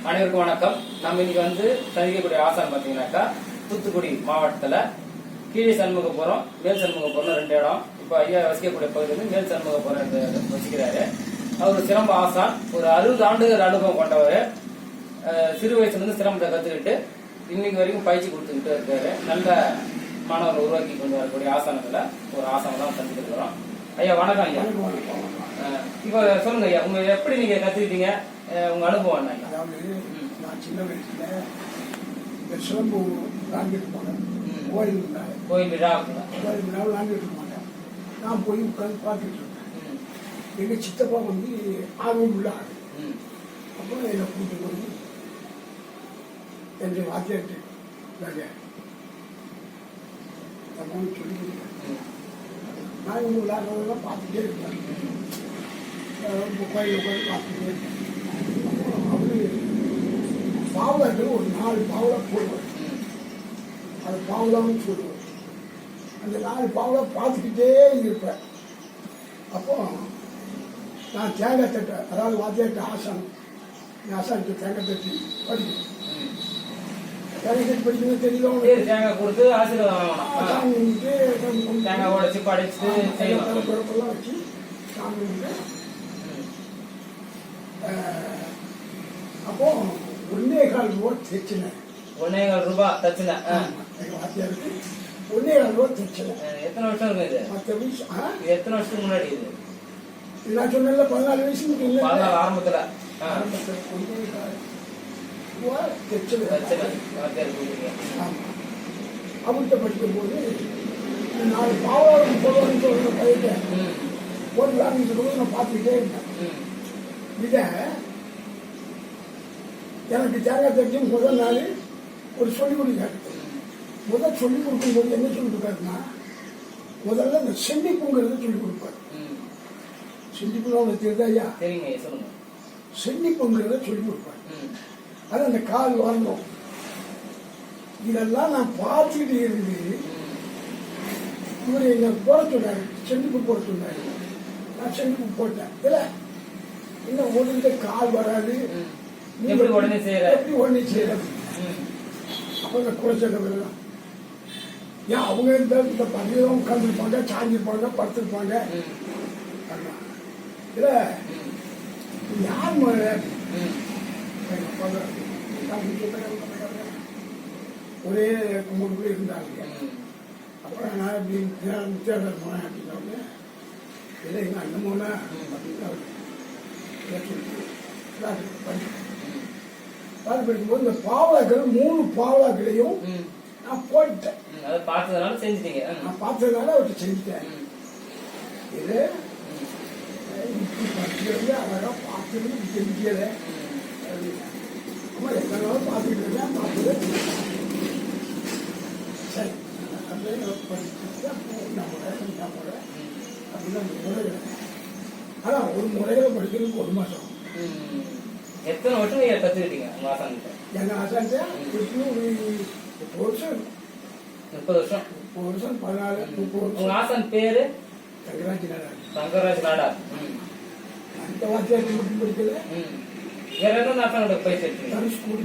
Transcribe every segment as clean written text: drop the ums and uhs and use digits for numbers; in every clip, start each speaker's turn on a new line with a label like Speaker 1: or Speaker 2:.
Speaker 1: அனைவருக்கும் வணக்கம். நம்ம இன்னைக்கு சந்திக்கக்கூடிய ஆசான் பாத்தீங்கன்னாக்கா தூத்துக்குடி மாவட்டத்துல கீழே சண்முகபுரம், மேல் சண்முகபுரம் 2 இடம். இப்ப ஐயா வசிக்கக்கூடிய பகுதி மேல் சண்முகபுரம் வசிக்கிறாரு. அவர் சிலம்ப ஆசான், ஒரு 60 ஆண்டுகள் அனுபவம் கொண்டவர். சிறு வயசுல இருந்து சிலம்பத்தை கத்துக்கிட்டு இன்னைக்கு வரைக்கும் பயிற்சி கொடுத்துக்கிட்டு இருக்காரு. நல்ல மாணவர்கள் உருவாக்கி கொண்டு வரக்கூடிய ஆசானத்துல ஒரு ஆசானம் தான் சந்திக்கிறோம். ஐயா வணக்கம். ஐயா இப்ப சொல்லுங்க ஐயா, உங்க எப்படி நீங்க கத்துக்கிட்டீங்க, உங்க அனுபவம் என்ன?
Speaker 2: அதாவது நான் சின்ன வயசுல இந்த சிலம்பு விளாண்டுட்டு போனேன்.
Speaker 1: கோயில் விழா
Speaker 2: விளாண்டுட்டு போனேன். நான் போய் உட்காந்து பார்த்துட்டு இருந்தேன். எங்க சித்தப்பா ஆர்வம் உள்ள ஆடு. அப்புறம் என்னை கூப்பிட்டு போய் என்னுடைய வாத்தியார்ட்டு சொல்லி கொடுத்தேன். நான் இவங்க விளையாடுறதெல்லாம் பார்த்துட்டே இருப்பேன். கோயில் உட்காந்து பார்த்துட்டே இருப்பேன். அவரு பாவலர்கள் ஒரு 4 பாவலா போடுவார். அது பாவலான்னு சொல்லுவார். அந்த 4 பாவலா பார்த்துக்கிட்டே இருப்பேன். அப்போ நான் தேங்காய் தட்டை, அதாவது வாத்தியார்ட்ட ஆசானுக்கு தேங்காய் தட்டி படிக்கணும். தேங்காய் தட்டி படிக்கணும் தெரியும்.
Speaker 1: தேங்காய் கொடுத்து ஆசீர்வாதம்
Speaker 2: வச்சு சாமி அப்போ 1.25 ரூபா தைச்சினேன்.
Speaker 1: 1.25 ரூபாய் தச்சுனேன்.
Speaker 2: வாத்தியாருக்கு 1.25 ரூபா தைச்சினேன்.
Speaker 1: எத்தனை வருஷம் இருக்கு?
Speaker 2: 10 வருஷம்.
Speaker 1: எத்தனை வருஷத்துக்கு முன்னாடி இது?
Speaker 2: நான் சொன்னேன்ல 14 வயசுக்கு
Speaker 1: 14 ஆரம்பத்துல
Speaker 2: 1.25 ரூபா தைச்சினேன். அவர்கிட்ட படிக்கும் போது 4 பாவம் போடுவான்னு சொல்ற பையன் போடலான்னு சொல்லும்போது நான் பார்த்துக்கிட்டே இருந்தேன். இதை எனக்கு தேங்காய் தட்டி முதல் நாள் ஒரு சொல்லிக் கொடுக்காரு. முதல் சொல்லிக் கொடுக்கும்போது என்ன சொல்லிக் கொடுக்காருன்னா, முதல்ல இந்த செண்டிப்புங்கிறத சொல்லிக் கொடுப்பாரு. செண்டிப்புன்னு அவனுக்கு தெரியுதா ஐயா? செண்டிப்புங்கிறத சொல்லிக் கொடுப்பாரு. அது அந்த கால் வரணும். இதெல்லாம் நான் பார்த்துக்கிட்டு இருந்து இவர் என்ன போட சொன்னாரு, செண்டிப்பு போட சொன்னாரு. நான் செண்டிப்பு போட்டேன். இல்லை இன்னும் ஒன்று கால் வராது,
Speaker 1: எப்படி உடனே
Speaker 2: செய்யறது? அப்ப இந்த குறைச்சலாம் ஏன் அவங்க இந்த பள்ளியில உட்காந்துருப்பாங்க, சாஞ்சிருப்பாங்க, படுத்திருப்பாங்க. இல்ல யார் ஒரே கும்பிட்டு இருந்தாங்க. அப்புறம் நான் இப்படி தேர்தல் போனேன் அப்படின்னா, இல்லை எங்க அண்ணன் போனா அப்படின்னு படிக்கும்போது இந்த பாவலாக்கள் 3 பாவலாக்களையும் நான் போட்டேன்.
Speaker 1: நான் பார்த்ததுனால
Speaker 2: அவர்கிட்ட செஞ்சுட்டேன். இது அழகா பார்த்தது செஞ்சல. அம்மா எத்தனை பார்த்துக்கிட்டு இருக்கேன். பார்த்தது சரி படிச்சுட்டு அப்படின்னா முறை. ஆனா ஒரு முறையில படிக்கிறதுக்கு 1 மாசம்.
Speaker 1: எத்தனை வருஷம் நீங்க கத்துக்கிட்டீங்க உங்க ஆசான்கிட்ட?
Speaker 2: எங்க ஆசான்கிட்ட 30 வருஷம்.
Speaker 1: 30 வருஷம்.
Speaker 2: 14 30 வருஷம்.
Speaker 1: உங்க ஆசான் பேரு?
Speaker 2: தங்கராஜ் நாடார். அந்த வாத்தியார் மட்டும் படிக்கல.
Speaker 1: வேற என்ன ஆசானோட பயிற்சி எடுத்தீங்க? தனுஷ்கோடி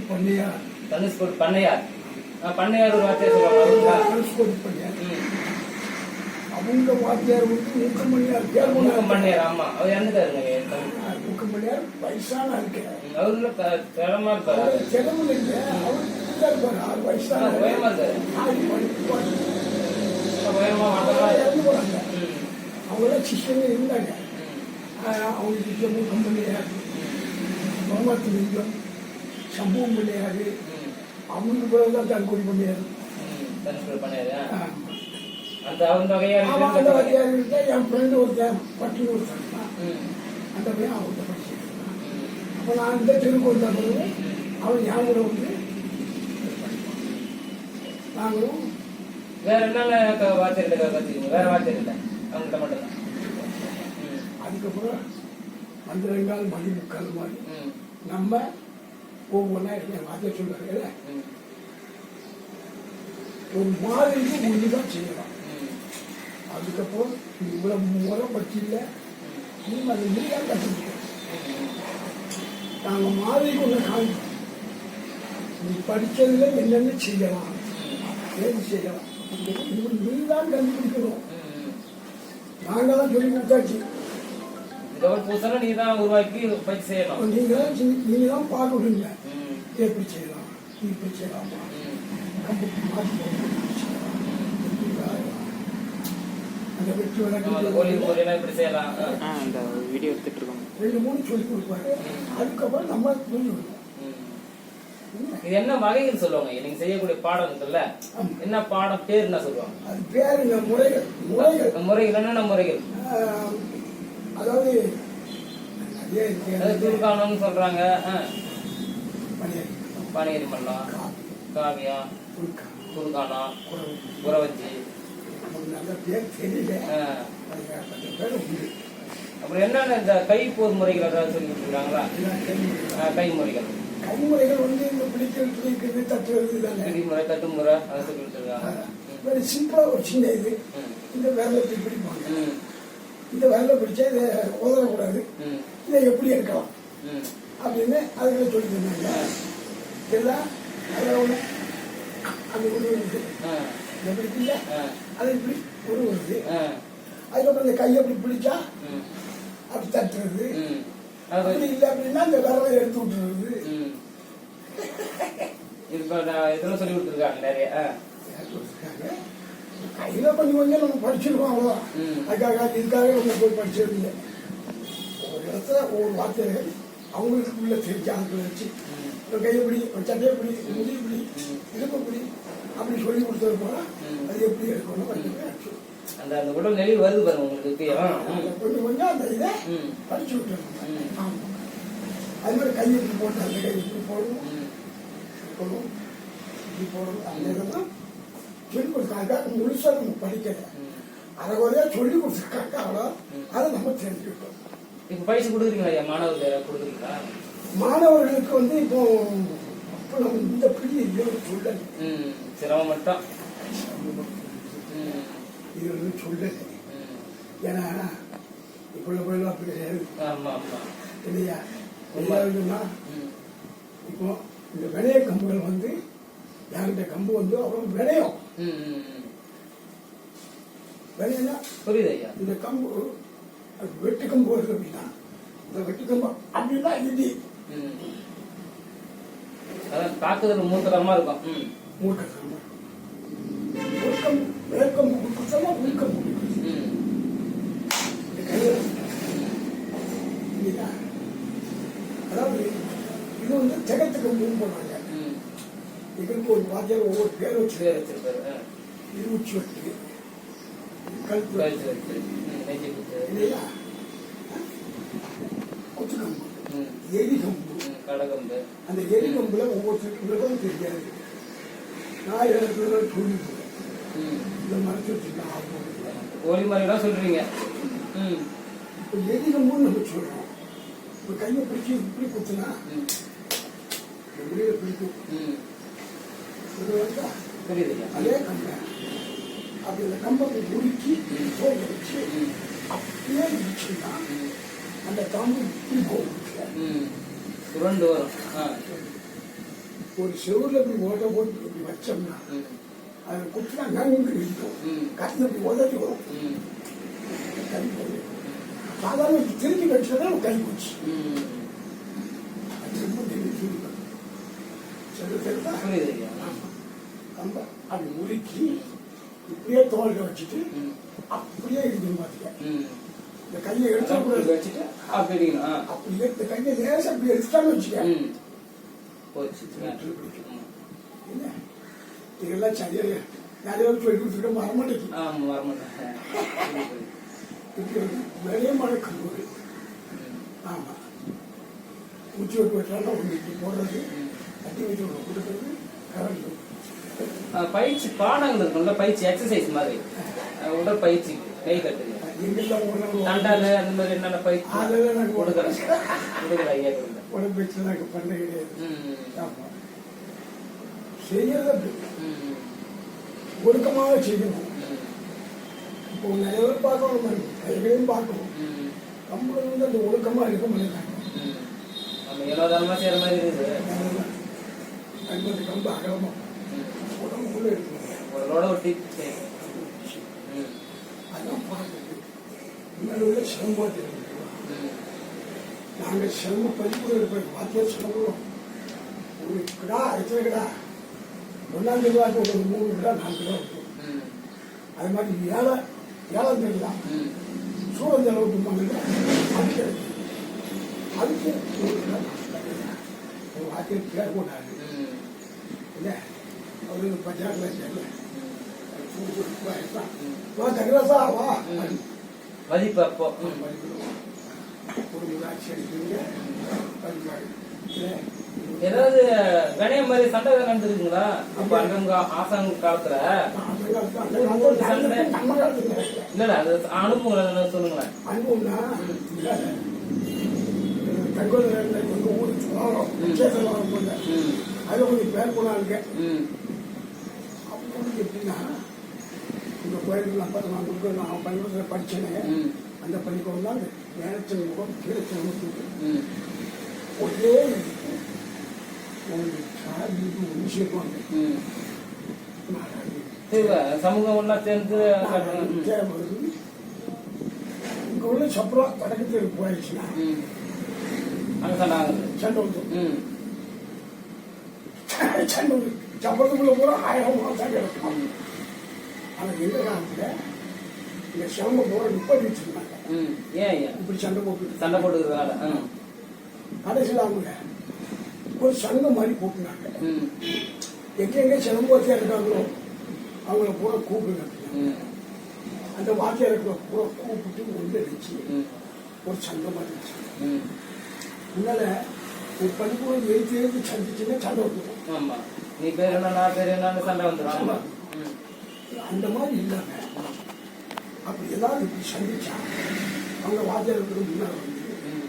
Speaker 1: பண்ணையார். பண்ணையார் ஒரு வாத்தியார் சொல்லுவாங்க.
Speaker 2: தனுஷ்கோடி பண்ணையார். அவங்க வாத்தியார் மூக்கமணியார்.
Speaker 1: மூக்கமணியார். ஆமா, அவர் இறந்துட்டாருங்க.
Speaker 2: மூக்கமணியார் வயசான இருக்கு.
Speaker 1: அவருல திறமா இருப்பாரு.
Speaker 2: திறமை இல்ல, அவரு இருப்பாரு. 6 வயசான
Speaker 1: உயரமா இருக்காரு. உயரமா
Speaker 2: இறந்து போறாங்க. அவங்களாம் சிஷ்யங்க இருந்தாங்க. அவங்க சிஷ்யம் மூக்கமணியார், முகமது லிங்கம், சம்பவம் பிள்ளையாரு, அவங்க ஊருக்கு போய் தான் கொடி பண்ணியாரு.
Speaker 1: தனுஷ்கோடி பண்ணாரு. அந்த அந்த வகையா
Speaker 2: அந்த வகையா இருக்க என் ஃப்ரெண்டு ஒருத்தன் பட்டினு ஒருத்தன் அந்த பையன் அவங்கள்ட்ட படிச்சுட்டு இருக்கான். அப்போ நான் இந்த தெருக்கு வந்த பிறகு அவன் ஞாபகம் வந்து நாங்களும்
Speaker 1: வேற என்னென்ன வாத்தியத்தை கற்றுக்கீங்க? வேற வாத்தியம் இல்லை அவங்கள்ட்ட மட்டும்தான்.
Speaker 2: அதுக்கப்புறம் மந்திரங்கால் மணி முக்கால் மாதிரி நம்ம ஒவ்வொன்றா என் வாத்தியம் சொல்றாரு, ஒரு மாதிரிக்கு ஒண்ணுதான் செய்யலாம். அதுக்கப்புறம் இவ்வளவு முறை பற்றியில நீ அதை நீதான் கற்றுக்கிட்ட. நாங்கள் மாதிரிக்கு ஒன்று காமிப்போம். நீ படிச்சதுல என்னென்ன செய்யலாம், ஏது செய்யலாம், நீதான் கண்டுபிடிக்கணும். நாங்களாம் சொல்லி கொடுத்தாச்சு.
Speaker 1: நீ தான் உருவாக்கி பயிற்சி செய்யணும்.
Speaker 2: நீங்க தான் பார்க்கணுங்க, எப்படி செய்யலாம், இப்படி செய்யலாமா, கம்புக்கு மாற்றி அந்த வெற்றி
Speaker 1: இப்படி செய்யலாம்.
Speaker 3: அந்த வீடியோ எடுத்துட்டு இருக்கோம்.
Speaker 2: 2-3 சொல்லி கொடுப்பாரு. அதுக்கப்புறம் நம்ம புரிஞ்சுக்கணும்.
Speaker 1: இது என்ன வகைன்னு சொல்லுவாங்க? நீங்க செய்யக்கூடிய பாடம் இருக்குல்ல, என்ன பாடம் பேர் என்ன சொல்லுவாங்க?
Speaker 2: அது பேருங்க முறைகள்.
Speaker 1: முறைகள் என்னென்ன முறைகள்?
Speaker 2: அதாவது
Speaker 1: துர்கானம்னு சொல்றாங்க, பனியரி மல்லம், காவியம், துர்கானம், குறவஞ்சி. அப்புறம் என்னென்ன இந்த கைப்போர் முறைகள் ஏதாவது சொல்லி கொடுத்துருக்காங்களா? கைமுறைகள்
Speaker 2: வந்து இந்த பிடிக்கிறது தட்டுறது
Speaker 1: பிடிமுறை தட்டுமுறை அதை சொல்லி கொடுத்துருக்காங்க.
Speaker 2: சிம்பிளா ஒரு சின்ன இது, இந்த விரலத்தை பிடிப்பாங்க. இந்த விரலை பிடிச்சா இதை உதறக்கூடாது, இதை எப்படி எடுக்கலாம் அப்படின்னு அதுகளை சொல்லி தந்தாங்க. இதெல்லாம் அதில் ஒன்று அந்த உருவது எப்படி இல்லை, அதை இப்படி உருவது. அதுக்கப்புறம் இந்த கையை அப்படி பிடிச்சா அப்படி தட்டுறது. அப்படி இல்லை அப்படின்னா இந்த விரலை எடுத்து விட்டுறது.
Speaker 1: இதெல்லாம் சொல்லி கொடுத்துருக்காங்க நிறைய.
Speaker 2: கையில கொஞ்சம் கொஞ்சம் நம்ம படிச்சிருக்கோம், அவ்வளோதான். அதுக்காக இதுக்காக நம்ம போய் படிச்சது இல்லை. ஒரு இடத்துல ஒவ்வொரு வார்த்தைகள் அவங்களுக்குள்ள தெரிஞ்ச ஆட்களை வச்சு கையை பிடி, சட்டையை பிடி, முடி பிடி, இடுப்பு பிடி அப்படி சொல்லி கொடுத்தது போல அது எப்படி எடுக்கணும்
Speaker 1: அந்த அந்த உடல் நிலை வருது பாருங்க உங்களுக்கு.
Speaker 2: கொஞ்சம் கொஞ்சம் அந்த இதை படிச்சு விட்டுருக்கோம். ஆமா, அது மாதிரி கையை இப்படி போட்டு அந்த கை இப்படி போடணும், இப்படி போடணும். அந்த இதெல்லாம் சொல்லி கொடுத்தாங்க. முழுசா நம்ம படிக்கல, அதை வரையா சொல்லி கொடுத்துருக்காங்க, அவ்வளோ. அதை நம்ம தெரிஞ்சுக்கிட்டோம்.
Speaker 1: இப்ப பயிற்சி கொடுக்குறீங்களா? மாணவர்கள் கொடுக்குறீங்களா?
Speaker 2: மாணவர்களுக்கு வந்து இப்போ நம்ம இந்த பிடி சொல்ல
Speaker 1: சிரமம் மட்டும்
Speaker 2: இது வந்து சொல்லலை. ஏன்னா இப்போ போயெல்லாம் அப்படி கிடையாது இல்லையா? எல்லாருன்னா இப்போ இந்த விளைய கம்புகள் வந்து யார்கிட்ட கம்பு வந்து அவ்வளோ விளையும். விளையன்னா
Speaker 1: புரியுது ஐயா.
Speaker 2: இந்த கம்பு வெட்டு கம்பு வருது அப்படின்னா இந்த வெட்டு கம்பு அப்படின்னா இடி
Speaker 1: அதான் தாக்குதல் மூத்தரமா இருக்கும்.
Speaker 2: மூட்டமா உள்கம்பு மேற்கம்பு கொடுக்குறதா உள்கம்பு இல்லையா? அதாவது இது வந்து திகத்துக்கு மூவ் பண்ணுவாங்க. இதுக்கு ஒரு வாத்தியார் ஒவ்வொரு பேர் வச்சிருக்காரு. இருபத்தி வெட்டு, கழுத்து இல்லையா, குத்துக்கம்பு, எரிகம்பு,
Speaker 1: கடகம்பு.
Speaker 2: அந்த எரிகம்புல ஒவ்வொருத்தருக்கும் தெரியாது. நான் இடத்துல சொல்லி இந்த மரத்தை வச்சுருக்கேன்
Speaker 1: ஒளி மாதிரிலாம் சொல்றீங்க.
Speaker 2: இப்போ எரிகம்புன்னு நம்ம சொல்றோம். இப்போ கையை பிடிச்சி இப்படி குத்துனா எப்படியே பிடிக்கும்.
Speaker 1: புரியுது.
Speaker 2: அதே கம்பை அப்படி இந்த கம்பை உருக்கி போக வச்சு அப்படியே இருந்துச்சுன்னா அந்த கம்பு இப்படி போகும்,
Speaker 1: சுரண்டு வரும்.
Speaker 2: ஒரு செவுரில் இப்படி ஓட்ட போட்டு இப்படி வச்சோம்னா அது குத்துனா நன்கு இருக்கும். கத்தி இப்படி உதச்சி வரும். கை போடு சாதாரண திருப்பி வச்சதா கை குச்சி அது ரொம்ப கம்ப அப்படி உருக்கி இப்படியே தோல்க வச்சுட்டு அப்படியே இருக்கு பாத்தீங்க. இந்த கையை எடுத்து
Speaker 1: வச்சுட்டு அப்படியே
Speaker 2: இந்த கையை லேசா அப்படி எடுத்துட்டான்னு வச்சுக்க
Speaker 1: போச்சு.
Speaker 2: இல்ல இதெல்லாம் சரியா நிறைய பேர் சொல்லி கொடுத்துருக்க மரமண்டைக்கு
Speaker 1: ஆமா வரமாட்டேன்.
Speaker 2: இருக்கிறது வெளியமான கல்லூரி. ஆமா உச்சி வெட்டு வெட்டாலும் ஒன்று போடுறது கட்டி வச்சு ஒன்று கொடுக்கறது கரண்ட்.
Speaker 1: பயிற்சி பாடங்கள் இருக்கும்ல, பயிற்சி எக்ஸசைஸ் மாதிரி உடற்பயிற்சி கை கட்டுங்க
Speaker 2: எங்கெல்லாம்
Speaker 1: தண்டால அந்த மாதிரி என்னென்ன பயிற்சி
Speaker 2: அதெல்லாம் நாங்கள்
Speaker 1: கொடுக்குறேன் ஐயா கொடுங்க.
Speaker 2: உடற்பயிற்சி நாங்கள் பண்ண கிடையாது.
Speaker 1: ம்,
Speaker 2: ஆமா செய்யறது அப்படி
Speaker 1: ம்,
Speaker 2: ஒழுக்கமாக செய்யணும்.
Speaker 1: ம்,
Speaker 2: இப்போ நிறைய பேர் பார்க்கணும் மாதிரி கைகளையும் பார்க்கணும்.
Speaker 1: ம்,
Speaker 2: நம்மளும் வந்து அந்த ஒழுக்கமாக இருக்க மாட்டேங்கிறாங்க.
Speaker 1: ம். நம்ம இலவசமா செய்யற மாதிரி இருக்குது.
Speaker 2: 50 கம்பு அகலமாக
Speaker 1: ம்.
Speaker 2: உடம்புக்குள்ளே இருக்கணும்.
Speaker 1: உங்களோட ஒட்டி சரி. ம்,
Speaker 2: அதான் பார்க்குறது உண்மையில சிரமமாக தெரியும்.
Speaker 1: ம்,
Speaker 2: நாங்கள் சிரமம் பதிப்பு இருப்போம் பார்த்தே சிரமம். ஒரு கிடா எத்தனை கிடா 1ஆம் தேதி ஒரு 3 கிடா 4 கிலோ இருக்கும்.
Speaker 1: ம்,
Speaker 2: அது மாதிரி ஏழாம் தேதி தான்
Speaker 1: ம்,
Speaker 2: சூழல் அளவுக்கு பண்ணுங்க அது கிடைக்கும். அதுக்கு ஒரு கிலோ 4 கிலோ ஒரு வார்த்தையை பேர் போட்டாரு
Speaker 1: ம்,
Speaker 2: இல்லை அவரு பஞ்சாயத்தில் கேட்கல
Speaker 1: ம்.
Speaker 2: வா தகராசா வா
Speaker 1: ம். மதிப்பு அப்போ ம்,
Speaker 2: ஒரு முதாட்சி அடிக்கிறீங்க பதினாறு.
Speaker 1: ஏதாவது கணைய மாதிரி சண்டை நடந்துருக்குங்களா? அப்ப அங்க ஆசாங்க காலத்துல
Speaker 2: நம்ம காலத்துல
Speaker 1: இல்ல அது அனுபவம் சொல்லுங்களேன்.
Speaker 2: அனுபவம்னா தங்கோல் எங்க ஊருக்கு வரோம் விசேஷம் வரும்போது
Speaker 1: ம்,
Speaker 2: அதில் கொஞ்சம் பேர் போனாங்க.
Speaker 1: ம்,
Speaker 2: அப்போ எப்படின்னா இந்த கோயிலுக்கு நான் பள்ளிக்கூடத்தில் படித்தேனே
Speaker 1: ம்,
Speaker 2: அந்த பள்ளிக்கூடம் தான் மேலச்சல் முகம் கீழச்சல்
Speaker 1: ம்,
Speaker 2: ஒரே உங்களுக்கு சாதி ஒரு விஷயம்
Speaker 1: ம். சரி, சமூகம் ஒன்னா சேர்ந்து கட்டணும்.
Speaker 2: இங்க உள்ள சப்பரம் தொடக்கத்தில் போயிடுச்சுன்னா
Speaker 1: ம். அங்க சொன்னாங்க.
Speaker 2: சண்டை வந்து
Speaker 1: ம்,
Speaker 2: சண்டை வந்து சப்பரத்துக்குள்ள பூரா 1000 மாதம் கிடக்கும்.
Speaker 1: ம்,
Speaker 2: ஆனால் எந்த காலத்துல இந்த சிரமம் பூரா நிப்பாட்டி வச்சிருந்தாங்க.
Speaker 1: ம். ஏன் ஐயா
Speaker 2: இப்படி சண்டை போட்டு
Speaker 1: சண்டை போட்டுக்கிறதுனால? ம்,
Speaker 2: கடைசியில் அவங்க ஒரு சங்கம் மாதிரி போட்டுனாங்க.
Speaker 1: ம்,
Speaker 2: எங்க சிலம்போத்தியா இருக்காங்களோ அவங்கள பூரா கூப்பிடுங்க.
Speaker 1: ம்,
Speaker 2: அந்த வாத்தியார்களை பூரா கூப்பிட்டு ஒன்றடிச்சு
Speaker 1: ம்,
Speaker 2: ஒரு சங்கம் மாதிரி வச்சு
Speaker 1: ம்.
Speaker 2: முன்னால ஒரு பள்ளிக்கூடம் எழுத்து சந்திச்சுன்னா சண்டை வந்துடும்.
Speaker 1: ஆமா, நீ பேர் என்ன நான் பேர் என்னன்னு சண்டை வந்துடும். ஆமா. ம்,
Speaker 2: அந்த மாதிரி இல்லாம அப்படி ஏதாவது இப்படி சந்திச்சா அவங்க வாத்தியார்களுக்கு முன்னால வந்து
Speaker 1: ம்.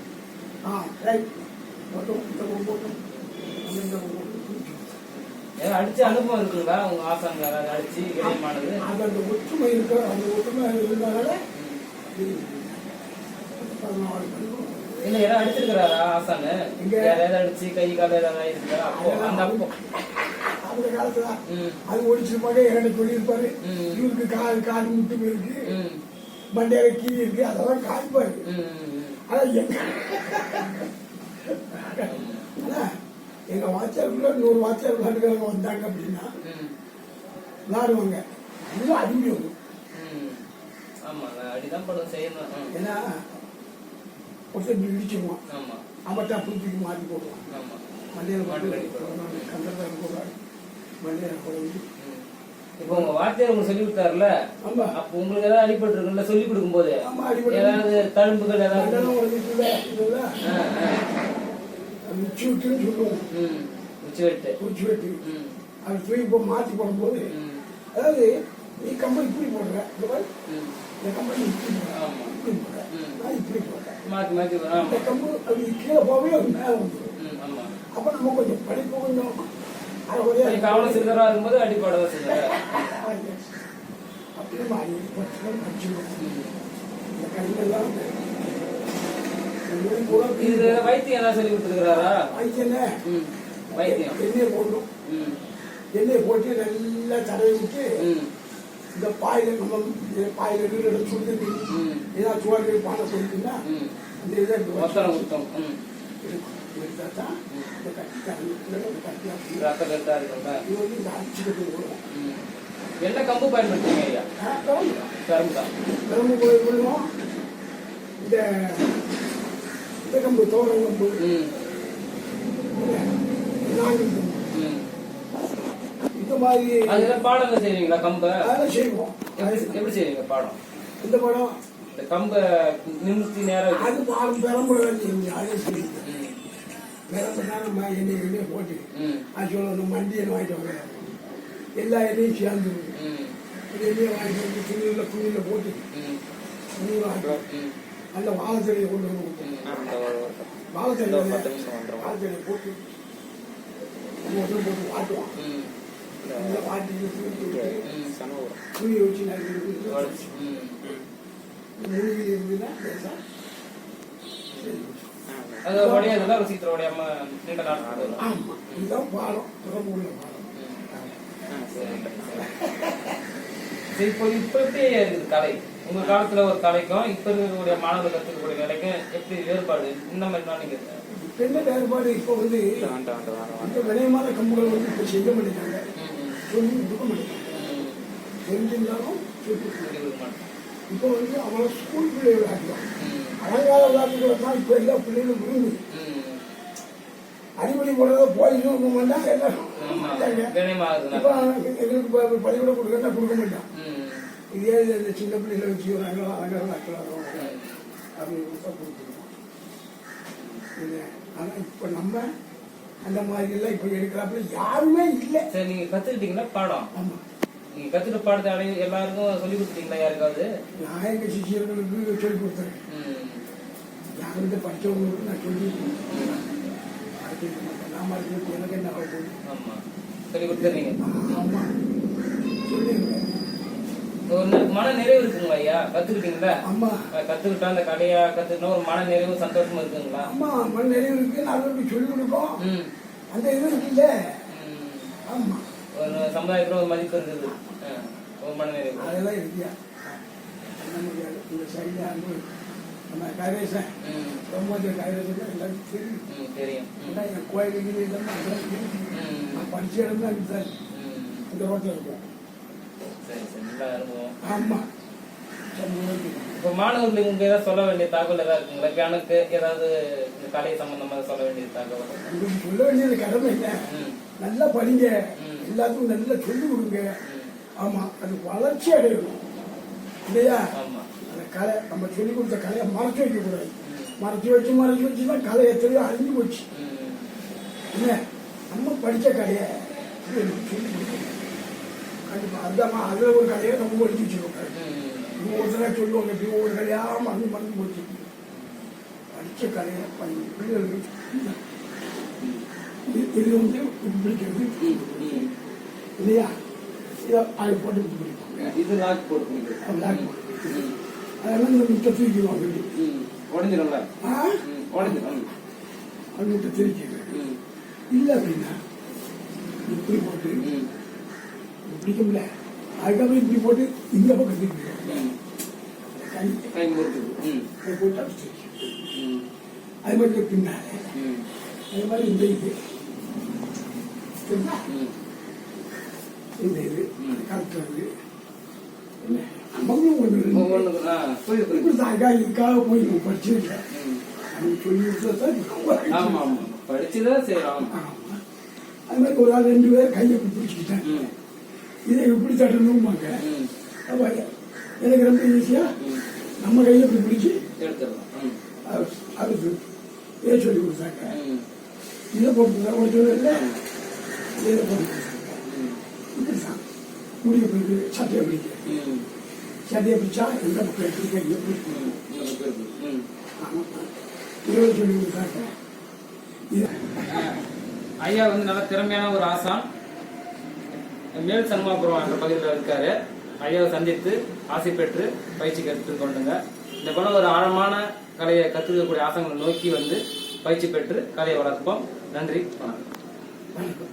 Speaker 2: ரைட் போட்டோம் இந்த போட்டோம் அந்த
Speaker 1: ஏதாவது அடிச்ச அனுபவம் இருக்குங்களா உங்க ஆசாங்க? யாராவது அடிச்சு இடையமானது?
Speaker 2: அது அந்த ஒற்றுமை இருக்க அந்த ஒற்றுமை இருந்தால 14 பள்ளிக்கூடம்
Speaker 1: இல்ல யாராவது அடிச்சிருக்கிறாரா ஆசானு?
Speaker 2: இங்க?
Speaker 1: யாராவது அடிச்சு கை கால ஏதாவது ஆயிருக்கா? அப்போ அந்த அப்போ
Speaker 2: அந்த காலத்துல
Speaker 1: ம்,
Speaker 2: அது ஒடிச்சிருப்பாங்க. எனக்கு சொல்லியிருப்பாரு
Speaker 1: ம்.
Speaker 2: இவருக்கு கால் முட்டு இருக்கு
Speaker 1: ம்,
Speaker 2: மண்டையில கீழ் இருக்கு அதெல்லாம் காய்ப்பாரு.
Speaker 1: ம், ம்,
Speaker 2: ஆனா ஆனா எங்க வாத்தியாருக்குள்ள 100 வாத்தியார் விளையாட்டுக்காரங்க வந்தாங்க அப்படின்னா
Speaker 1: ம்,
Speaker 2: விளையாடுவாங்க. இன்னும் அடிமை வரும்.
Speaker 1: ம். ஆமா, அடிதான் படம் செய்யணும். ம்.
Speaker 2: ஏன்னா ஒருத்தர் இடிச்சிருவான்.
Speaker 1: ஆமா,
Speaker 2: அவட்ட புதுப்பிக்கு மாற்றி போடுவான்.
Speaker 1: ஆமா.
Speaker 2: மண்டையில
Speaker 1: மாட்டு
Speaker 2: போட்டு
Speaker 1: கட்டி போடுவான்.
Speaker 2: கந்தத்தில் போடுவாரு மண்டையில போடுவாங்க.
Speaker 1: ம். இப்போ உங்க வாத்தியார் உங்களுக்கு சொல்லி கொடுத்தாருல,
Speaker 2: ஆமா
Speaker 1: அப்போ உங்களுக்கு ஏதாவது அடிபட்டு இருக்குல்ல சொல்லி கொடுக்கும் போது?
Speaker 2: ஆமா அடிபட்டு
Speaker 1: ஏதாவது தழும்புகள் ஏதாவது?
Speaker 2: மண்டலம் உடஞ்சிட்டுல இதெல்லாம்
Speaker 1: ஆ, ஆ.
Speaker 2: உச்சி விட்டுன்னு சொல்லுவோம்.
Speaker 1: ம். உச்சி வெட்டு.
Speaker 2: உச்சி வெட்டு
Speaker 1: ம்,
Speaker 2: அது தூக்கி இப்போ மாற்றி போடும்போது
Speaker 1: ம்,
Speaker 2: அதாவது நீ கம்பெனி இப்படி போடுற இந்த மாதிரி
Speaker 1: ம்.
Speaker 2: இந்த கம்பெனி இப்படி போடுற
Speaker 1: ஆமா.
Speaker 2: இப்படி போடுற
Speaker 1: ம்.
Speaker 2: நான் இப்படி போடுறேன்.
Speaker 1: மாத்தி மாத்தி வரும்.
Speaker 2: இந்த
Speaker 1: ஆமா.
Speaker 2: கம்பு அப்படி கீழே போகவே அது மேலே வந்துடும்.
Speaker 1: ம், ஆமா.
Speaker 2: அப்போ நம்ம கொஞ்சம் படிப்பு கொஞ்சம் அரைகுறையா
Speaker 1: நீ கவனம் சிறுதரா இருக்கும்போது அடிப்படதான் செய்யற.
Speaker 2: அப்படியே மாறி படிச்சுக்கணும்.
Speaker 1: ம்.
Speaker 2: இந்த கையிலெல்லாம் பூரா
Speaker 1: இது வைத்தியம் ஏதாவது சொல்லி கொடுத்துருக்கிறாரா?
Speaker 2: வைத்தியனே
Speaker 1: ம். வைத்தியம்.
Speaker 2: எண்ணெயை போடணும்.
Speaker 1: ம்,
Speaker 2: எண்ணெயை போட்டு நல்லா தடவி விட்டு
Speaker 1: ம்,
Speaker 2: இந்த பாயில நம்ம பாயில வீடு சுடுது
Speaker 1: ம்,
Speaker 2: ஏதாவது சோறு பானை போயிட்டுன்னா
Speaker 1: ம்.
Speaker 2: இந்த இதை
Speaker 1: மொத்தம் குத்தம். ம்.
Speaker 2: எடுத்தா தான் இந்த கட்டி கட்டி அப்படி
Speaker 1: ரத்த கட்டா இருக்குல்ல.
Speaker 2: இது வந்து இந்த அடிச்சுக்கிட்டு வரும்.
Speaker 1: ம். என்ன கம்பு பயன்படுத்துறீங்க ஐயா? கரும்பு தான்.
Speaker 2: கரும்பு கோயில் பண்ணுவோம். இந்த இந்த கம்பு தோரம் கம்பு
Speaker 1: ம்,
Speaker 2: நாங்கள் கம்பு
Speaker 1: ம்,
Speaker 2: இந்த மாதிரி
Speaker 1: அதுல பாடங்கள் செய்வீங்களா கம்ப
Speaker 2: அதெல்லாம் செய்வோம்.
Speaker 1: எப்படி செய்வீங்க பாடம்?
Speaker 2: இந்த படம்
Speaker 1: இந்த கம்ப நிமித்தி நேரம்
Speaker 2: அது பாடம் பெரம்புல செய்யுங்க. அதே செய்யுங்க. பெரம்புனா நம்ம எண்ணெய் போட்டு அது சொல்லணும் மண்டியை வாங்கிட்டு வாங்க. எல்லா எண்ணெயும் சேர்ந்து எண்ணெயை வாங்கிட்டு வந்து துணியில் போட்டு நல்ல வாழைத்தடியை கொண்டு வந்து கொடுப்போம். வாழைத்தடியை போட்டு போட்டு வாட்டுவான். வாட்டி துணியை வச்சு மூலிகை இருந்ததுன்னா
Speaker 1: அது உடையாதுல ஒரு சீக்கிரம் உடையாம நீண்ட நாள் ஆகும்.
Speaker 2: ஆமா, இதுதான் பாலம், திறமை உள்ள பாலம்.
Speaker 1: சரி, இப்போ எப்படி இருக்குது கலை? உங்க காலத்துல ஒரு கலைக்கும் இப்ப இருக்கக்கூடிய மாணவர்கள் கத்துக்கக்கூடிய கலைக்கும் எப்படி வேறுபாடு? இந்த மாதிரி நீங்க
Speaker 2: என்ன வேறுபாடு? இப்போ வந்து இந்த வினயமான கம்புகள் வந்து இப்போ செய்ய மாட்டேங்கிறாங்க, சொல்லி கொடுக்க மாட்டேங்கிறாங்க. தெரிஞ்சிருந்தாலும் சொல்லி கொடுக்க மாட்டேன். இப்போ வந்து அவங்கள ஸ்கூல் பிள்ளைகள் ஆக்கலாம். அலங்கார விளையாட்டுகளை தான் இப்போ எல்லா பிள்ளைகளும் விரும்புது. அடிப்படை போடுறத போயிடும் மாட்டாங்க எல்லாரும். இப்போ எங்களுக்கு பள்ளிக்கூடம் கொடுக்கறதா கொடுக்க மாட்டான். இதே இந்த சின்ன பிள்ளைகளை வச்சு ஒரு அலங்காரம் ஆக்கலாம் அப்படின்னு கொடுத்தா கொடுத்துருவோம். ஆனா இப்ப நம்ம அந்த மாதிரி எல்லாம் இப்ப எடுக்கிறாப்புல யாருமே இல்லை.
Speaker 1: சரி, நீங்க கத்துக்கிட்டீங்களா பாடம்?
Speaker 2: ஆமா,
Speaker 1: நீங்க கத்துட்டு பாடத்தை எல்லாருக்கும் சொல்லி கொடுத்துட்டீங்களா? யாருக்காவது?
Speaker 2: நான் எங்க சிஷியர்களுக்கு சொல்லி கொடுத்தேன். யாருக்கிட்ட படிச்சவங்களுக்கு நான் சொல்லி நாம எனக்கு என்ன ஆகும்?
Speaker 1: ஆமா, சொல்லி கொடுத்துறீங்க.
Speaker 2: ஆமா, சொல்லிடுறேன்.
Speaker 1: ஒரு மன நிறைவு இருக்குங்களா ஐயா? கத்துக்கிட்டீங்களா?
Speaker 2: ஆமா,
Speaker 1: கத்துக்கிட்டா அந்த கலையா கத்துக்கிட்டா ஒரு மன நிறைவு சந்தோஷமா இருக்குங்களா?
Speaker 2: ஆமா, மன நிறைவு இருக்கு. நாங்கள் சொல்லி கொடுப்போம். அந்த இது இருக்குல்ல. ஆமா,
Speaker 1: ஒரு சமுதாயத்துல ஒரு மதிப்பு இருக்குது, ஒரு மன நிறைவு
Speaker 2: அதெல்லாம் இருக்கியா? இந்த சைடில் அன்பு நம்ம கைரேசன் ரொம்ப கைரேசன் எல்லாருக்கும் தெரியும்.
Speaker 1: தெரியும்.
Speaker 2: என் கோயிலுக்கு இதெல்லாம் அதெல்லாம் தெரியும். நான் படிச்ச இடம் தான் இதுதான். இந்த ரோட்டில் இருக்கும்.
Speaker 1: சரி சரி, நல்லா அனுபவம்.
Speaker 2: ஆமா,
Speaker 1: இப்போ மாணவர்களுக்கு உங்க ஏதாவது சொல்ல வேண்டிய தகவல் ஏதாவது இருக்குங்களா? எனக்கு ஏதாவது இந்த கலை சம்பந்தமாக சொல்ல வேண்டிய தகவல்?
Speaker 2: உங்களுக்கு சொல்ல வேண்டியது கடமை இல்லை. நல்லா படிங்க, எல்லாத்துக்கும் நல்லா சொல்லிக் கொடுங்க. ஆமா, அது வளர்ச்சி அடையணும் இல்லையா? அந்த கலை நம்ம சொல்லிக் கொடுத்த கலையை மறைச்சு வைக்க கூடாது. மறைச்சு வச்சுதான் கலை எத்தனையோ அழிஞ்சு போச்சு. என்ன நம்ம படிச்ச கலையை சொல்லி கொடுக்கணும். கண்டிப்பா அதுதான் அதுல ஒரு கலையை நம்ம படிச்சு வச்சுருக்கோம். ஒவ்வொருத்தரா சொல்லுவாங்க, இப்படி ஒவ்வொரு கலையா மறந்து போச்சு. படிச்ச கலையை பிள்ளைகளுக்கு இது வந்து பிடிக்கிறது இல்லையா? இதை அதை போட்டு பிடிப்பாங்க.
Speaker 1: இது லாக் போட்டு
Speaker 2: அதெல்லாம் இந்த முட்டை தூக்கிடுவாங்க.
Speaker 1: உடஞ்சிடும்ல? உடஞ்சிடும்.
Speaker 2: அது முட்டை திருச்சிங்க இல்லை அப்படின்னா இப்படி போட்டு பிடிக்கும்ல, அதுக்கப்புறம் இப்படி போட்டு இந்த பக்கம் திருப்பி கை போட்டு அடிச்சு அது மாதிரி பின்னாலே அது மாதிரி இந்த இது இந்த இது கலத்துறது மகளும் ஒன்று இதுக்காக போய் நம்ம படிச்சிருக்க சொல்லி கொடுத்தா
Speaker 1: படிச்சுதான் செய்யலாம்.
Speaker 2: அது மாதிரி ஒரு ஆள் 2 பேர் கையை பிடிச்சிக்கிட்டேன். இதை எப்படி தட்டணும்பாங்க. எனக்கு ரொம்ப ஈஸியா நம்ம கையை இப்படி பிடிச்சி
Speaker 1: எடுத்துடலாம்.
Speaker 2: அதுக்கு ஏ சொல்லி கொடுத்தாங்க. இதை போட்டு ஒரு சொல்ல இதை போட்டு கொடுத்தாங்க. இப்படிதான் முடிய பிடிக்கு சட்டையை பிடிக்க சட்டையை பிடிச்சா எந்த பக்கம் எப்படி கையை பிடிக்கும். இதை சொல்லி கொடுத்தாங்க.
Speaker 1: ஐயா வந்து நல்ல திறமையான ஒரு ஆசான். மேல் சண்முகபுரம் என்ற பகுதியில் இருக்காரு. ஐயாவை சந்தித்து ஆசை பெற்று பயிற்சி கற்றுக்கொண்டுங்க. இந்த போல ஒரு ஆழமான கலையை கற்றுக்கக்கூடிய ஆசங்களை நோக்கி வந்து பயிற்சி பெற்று கலையை வளர்ப்போம். நன்றி, வணக்கம்.